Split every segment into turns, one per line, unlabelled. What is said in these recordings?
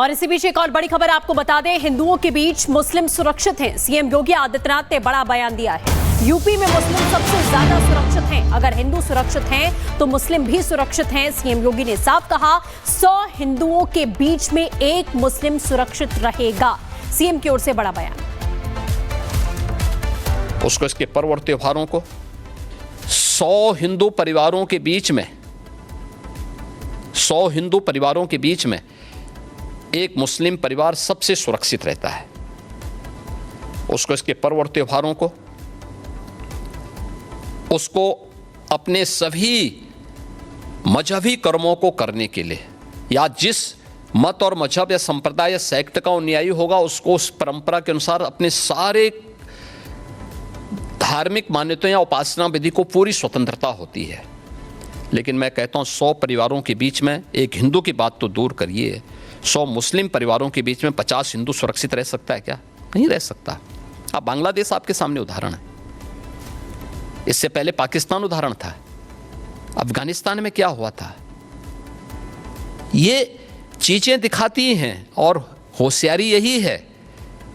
और इसी बीच एक और बड़ी खबर आपको बता दें, हिंदुओं के बीच मुस्लिम सुरक्षित हैं। सीएम योगी आदित्यनाथ ने बड़ा बयान दिया है। यूपी में मुस्लिम सबसे ज्यादा सुरक्षित हैं। अगर हिंदू सुरक्षित हैं तो मुस्लिम भी सुरक्षित हैं। सीएम योगी ने साफ कहा, 100 हिंदुओं के बीच में एक मुस्लिम सुरक्षित रहेगा। सीएम की ओर से बड़ा बयान।
उसको इसके पर्व और त्योहारों को 100 हिंदू परिवारों के बीच में 100 हिंदू परिवारों के बीच में एक मुस्लिम परिवार सबसे सुरक्षित रहता है। उसको इसके पर्व और त्योहारों को उसको अपने सभी मजहबी कर्मों को करने के लिए, या जिस मत और मजहब या संप्रदाय या सेक्ट का अनुयायी होगा उसको उस परंपरा के अनुसार अपने सारे धार्मिक मान्यताओं या उपासना विधि को पूरी स्वतंत्रता होती है। लेकिन मैं कहता हूं 100 परिवारों के बीच में एक हिंदू की बात तो दूर करिए, 100 मुस्लिम परिवारों के बीच में 50 हिंदू सुरक्षित रह सकता है क्या? नहीं रह सकता। अब बांग्लादेश आपके सामने उदाहरण है, इससे पहले पाकिस्तान उदाहरण था, अफगानिस्तान में क्या हुआ था। ये चीजें दिखाती हैं और होशियारी यही है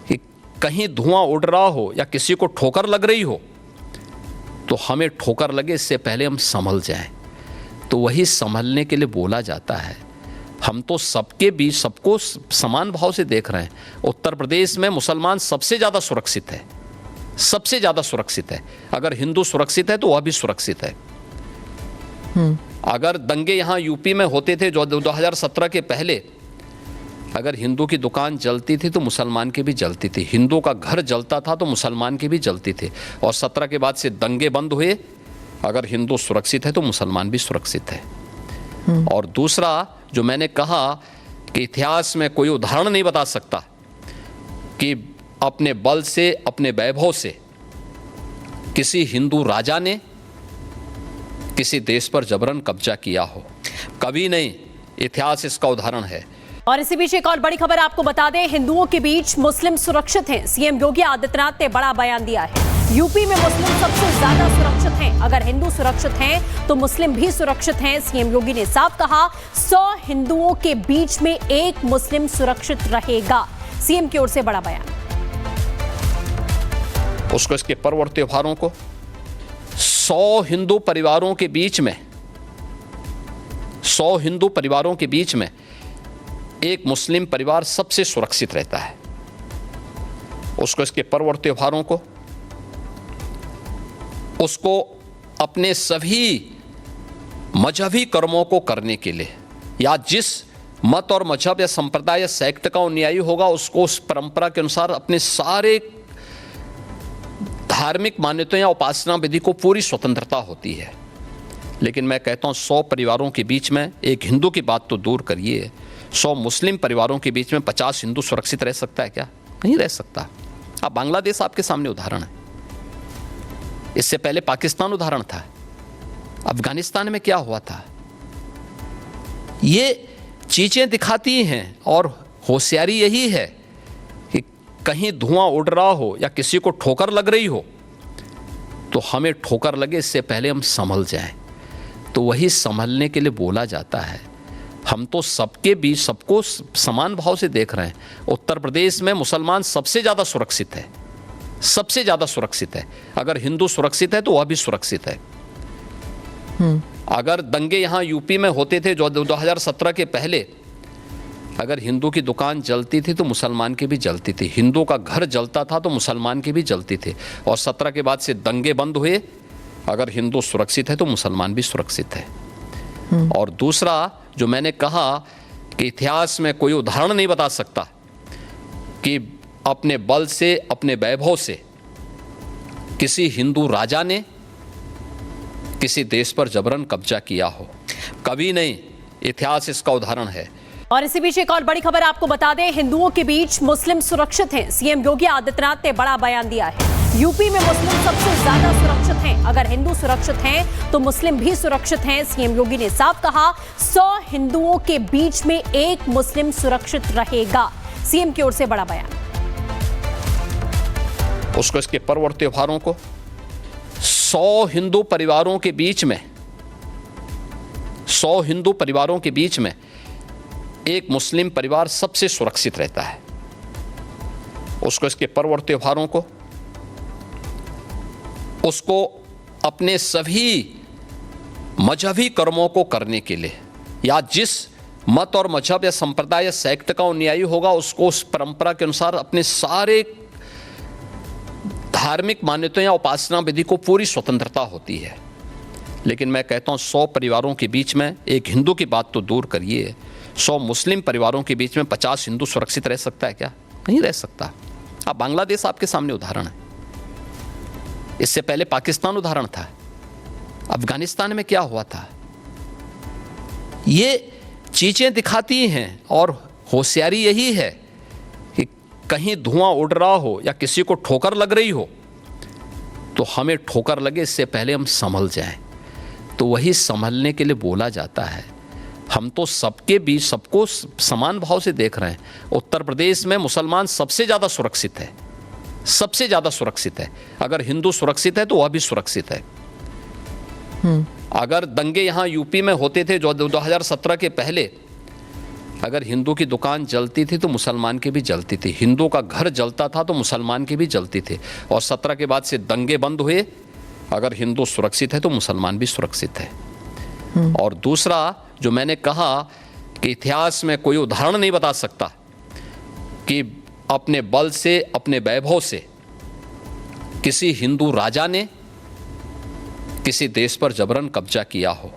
कि कहीं धुआं उड़ रहा हो या किसी को ठोकर लग रही हो तो हमें ठोकर लगे इससे पहले हम संभल जाएं। तो वही संभलने के लिए बोला जाता है। हम तो सबके बीच सबको समान भाव से देख रहे हैं। उत्तर प्रदेश में मुसलमान सबसे ज़्यादा सुरक्षित है, सबसे ज़्यादा सुरक्षित है। अगर हिंदू सुरक्षित है तो वह भी सुरक्षित है। अगर दंगे यहाँ यूपी में होते थे जो 2017 के पहले, अगर हिंदू की दुकान जलती थी तो मुसलमान की भी जलती थी, हिंदू का घर जलता था तो मुसलमान की भी जलती थी। और 17 के बाद से दंगे बंद हुए। अगर हिंदू सुरक्षित है तो मुसलमान भी सुरक्षित है। और दूसरा जो मैंने कहा कि इतिहास में कोई उदाहरण नहीं बता सकता कि अपने बल से, अपने वैभव से किसी हिंदू राजा ने किसी देश पर जबरन कब्जा किया हो, कभी नहीं। इतिहास इसका उदाहरण है।
और इसी बीच एक और बड़ी खबर आपको बता दें, हिंदुओं के बीच मुस्लिम सुरक्षित हैं। सीएम योगी आदित्यनाथ ने बड़ा बयान दिया है। यूपी में मुस्लिम सबसे ज्यादा सुरक्षित हैं। अगर हिंदू सुरक्षित हैं तो मुस्लिम भी सुरक्षित हैं। सीएम योगी ने साफ कहा, 100 हिंदुओं के बीच में एक मुस्लिम सुरक्षित रहेगा। सीएम की ओर से बड़ा बयान।
उसको इसके पर्व और त्योहारों को 100 हिंदू परिवारों के बीच में 100 हिंदू परिवारों के बीच में एक मुस्लिम परिवार सबसे सुरक्षित रहता है। उसको इसके पर्व और त्योहारों को उसको अपने सभी मजहबी कर्मों को करने के लिए, या जिस मत और मजहब या संप्रदाय या सेक्ट का अनुयायी होगा उसको उस परंपरा के अनुसार अपने सारे धार्मिक मान्यताओं या उपासना विधि को पूरी स्वतंत्रता होती है। लेकिन मैं कहता हूं 100 परिवारों के बीच में एक हिंदू की बात तो दूर करिए, 100 मुस्लिम परिवारों के बीच में 50 हिंदू सुरक्षित रह सकता है क्या? नहीं रह सकता। अब बांग्लादेश आपके सामने उदाहरण है, इससे पहले पाकिस्तान उदाहरण था, अफगानिस्तान में क्या हुआ था। ये चीजें दिखाती हैं और होशियारी यही है कि कहीं धुआं उड़ रहा हो या किसी को ठोकर लग रही हो तो हमें ठोकर लगे इससे पहले हम संभल जाएं। तो वही संभलने के लिए बोला जाता है। हम तो सबके बीच सबको समान भाव से देख रहे हैं। उत्तर प्रदेश में मुसलमान सबसे ज़्यादा सुरक्षित है, सबसे ज़्यादा सुरक्षित है। अगर हिंदू सुरक्षित है तो वह भी सुरक्षित है। अगर दंगे यहाँ यूपी में होते थे जो 2017 के पहले, अगर हिंदू की दुकान जलती थी तो मुसलमान की भी जलती थी, हिंदू का घर जलता था तो मुसलमान की भी जलती थी। और 17 के बाद से दंगे बंद हुए। अगर हिंदू सुरक्षित है तो मुसलमान भी सुरक्षित है। और दूसरा जो मैंने कहा कि इतिहास में कोई उदाहरण नहीं बता सकता कि अपने बल से, अपने वैभव से किसी हिंदू राजा ने किसी देश पर जबरन कब्जा किया हो, कभी नहीं। इतिहास इसका उदाहरण है।
और इसी बीच एक और बड़ी खबर आपको बता दें, हिंदुओं के बीच मुस्लिम सुरक्षित हैं। सीएम योगी आदित्यनाथ ने बड़ा बयान दिया है। यूपी में मुस्लिम सबसे ज्यादा सुरक्षित हैं। अगर हिंदू सुरक्षित हैं तो मुस्लिम भी सुरक्षित हैं। सीएम योगी ने साफ कहा, 100 हिंदुओं के बीच में एक मुस्लिम सुरक्षित रहेगा। सीएम की ओर से बड़ा बयान।
उसको इसके पर्व और त्योहारों को 100 हिंदू परिवारों के बीच में 100 हिंदू परिवारों के बीच में एक मुस्लिम परिवार सबसे सुरक्षित रहता है। उसको इसके पर्व और त्योहारों को, उसको अपने सभी मजहबी कर्मों को करने के लिए, या जिस मत और मजहब या संप्रदाय या सेक्ट का अनुयायी होगा उसको उस परंपरा के अनुसार अपने सारे धार्मिक मान्यताओं या उपासना विधि को पूरी स्वतंत्रता होती है। लेकिन मैं कहता हूँ 100 परिवारों के बीच में, एक हिंदू की बात तो दूर करिए, 100 मुस्लिम परिवारों के बीच में 50 हिंदू सुरक्षित रह सकता है क्या? नहीं रह सकता। अब बांग्लादेश आपके सामने उदाहरण है, इससे पहले पाकिस्तान उदाहरण था, अफगानिस्तान में क्या हुआ था। ये चीजें दिखाती हैं और होशियारी यही है कि कहीं धुआं उड़ रहा हो या किसी को ठोकर लग रही हो तो हमें ठोकर लगे इससे पहले हम संभल जाएं। तो वही संभलने के लिए बोला जाता है। हम तो सबके बीच सबको समान भाव से देख रहे हैं। उत्तर प्रदेश में मुसलमान सबसे ज़्यादा सुरक्षित है, सबसे ज़्यादा सुरक्षित है। अगर हिंदू सुरक्षित है तो वह भी सुरक्षित है। अगर दंगे यहाँ यूपी में होते थे जो 2017 के पहले, अगर हिंदू की दुकान जलती थी तो मुसलमान की भी जलती थी, हिंदू का घर जलता था तो मुसलमान की भी जलती थी। और 17 के बाद से दंगे बंद हुए। अगर हिंदू सुरक्षित है तो मुसलमान भी सुरक्षित है। और दूसरा जो मैंने कहा कि इतिहास में कोई उदाहरण नहीं बता सकता कि अपने बल से, अपने वैभव से किसी हिंदू राजा ने किसी देश पर जबरन कब्जा किया हो,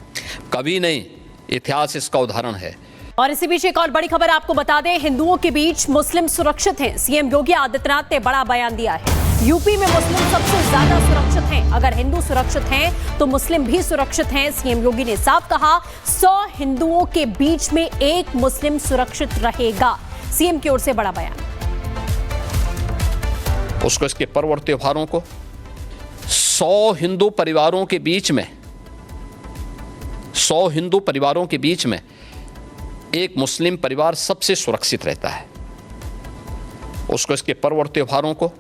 कभी नहीं। इतिहास इसका उदाहरण है।
और इसी बीच एक और बड़ी खबर आपको बता दें, हिंदुओं के बीच मुस्लिम सुरक्षित हैं। सीएम योगी आदित्यनाथ ने बड़ा बयान दिया है। यूपी में मुस्लिम सबसे ज्यादा सुरक्षित हैं। अगर हिंदू सुरक्षित हैं तो मुस्लिम भी सुरक्षित हैं। सीएम योगी ने साफ कहा, 100 हिंदुओं के बीच में एक मुस्लिम सुरक्षित रहेगा। सीएम की ओर से बड़ा बयान।
उसको इसके पर्व और त्योहारों को, 100 हिंदू परिवारों के बीच में, 100 हिंदू परिवारों के बीच में एक मुस्लिम परिवार सबसे सुरक्षित रहता है। उसको इसके पर्व और त्योहारों को,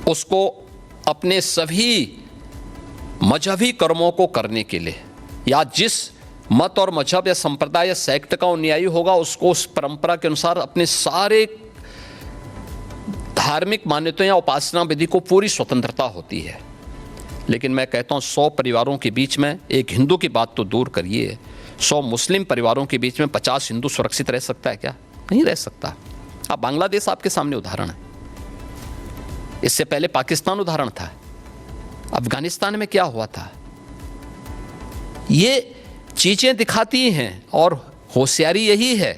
उसको अपने सभी मजहबी कर्मों को करने के लिए, या जिस मत और मजहब या संप्रदाय या सेक्ट का अनुयायी होगा उसको उस परंपरा के अनुसार अपने सारे धार्मिक मान्यताओं या उपासना विधि को पूरी स्वतंत्रता होती है। लेकिन मैं कहता हूँ 100 परिवारों के बीच में, एक हिंदू की बात तो दूर करिए, 100 मुस्लिम परिवारों के बीच में 50 हिंदू सुरक्षित रह सकता है क्या? नहीं रह सकता। अब बांग्लादेश आपके सामने उदाहरण है, इससे पहले पाकिस्तान उदाहरण था, अफगानिस्तान में क्या हुआ था। ये चीजें दिखाती हैं और होशियारी यही है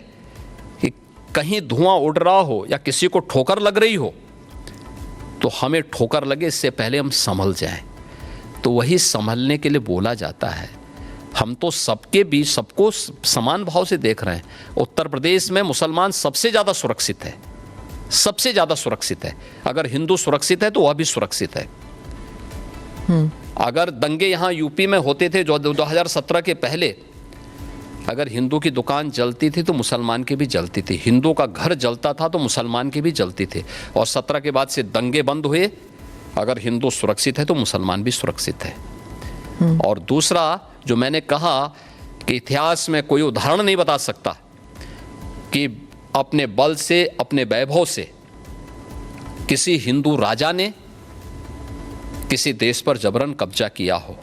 कि कहीं धुआं उड़ रहा हो या किसी को ठोकर लग रही हो तो हमें ठोकर लगे इससे पहले हम संभल जाएं। तो वही संभलने के लिए बोला जाता है। हम तो सबके बीच सबको समान भाव से देख रहे हैं। उत्तर प्रदेश में मुसलमान सबसे ज़्यादा सुरक्षित है, सबसे ज़्यादा सुरक्षित है। अगर हिंदू सुरक्षित है तो वह भी सुरक्षित है। अगर दंगे यहाँ यूपी में होते थे जो 2017 के पहले, अगर हिंदू की दुकान जलती थी तो मुसलमान की भी जलती थी, हिंदू का घर जलता था तो मुसलमान की भी जलती थी। और 17 के बाद से दंगे बंद हुए। अगर हिंदू सुरक्षित है तो मुसलमान भी सुरक्षित है। और दूसरा जो मैंने कहा कि इतिहास में कोई उदाहरण नहीं बता सकता कि अपने बल से, अपने वैभव से किसी हिंदू राजा ने किसी देश पर जबरन कब्जा किया हो,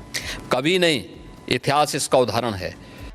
कभी नहीं। इतिहास इसका उदाहरण है।